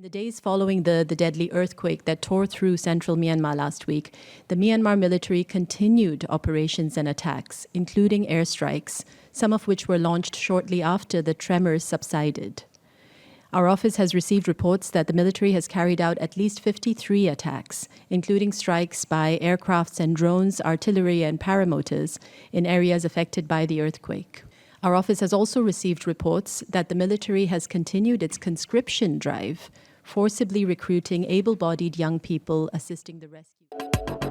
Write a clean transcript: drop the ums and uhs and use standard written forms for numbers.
The days following the deadly earthquake that tore through central Myanmar last week, the Myanmar military continued operations and attacks, including airstrikes, some of which were launched shortly after the tremors subsided. Our office has received reports that the military has carried out at least 53 attacks, including strikes by aircrafts and drones, artillery and paramotors in areas affected by the earthquake. Our office has also received reports that the military has continued its conscription drive, forcibly recruiting able-bodied young people assisting the rescue.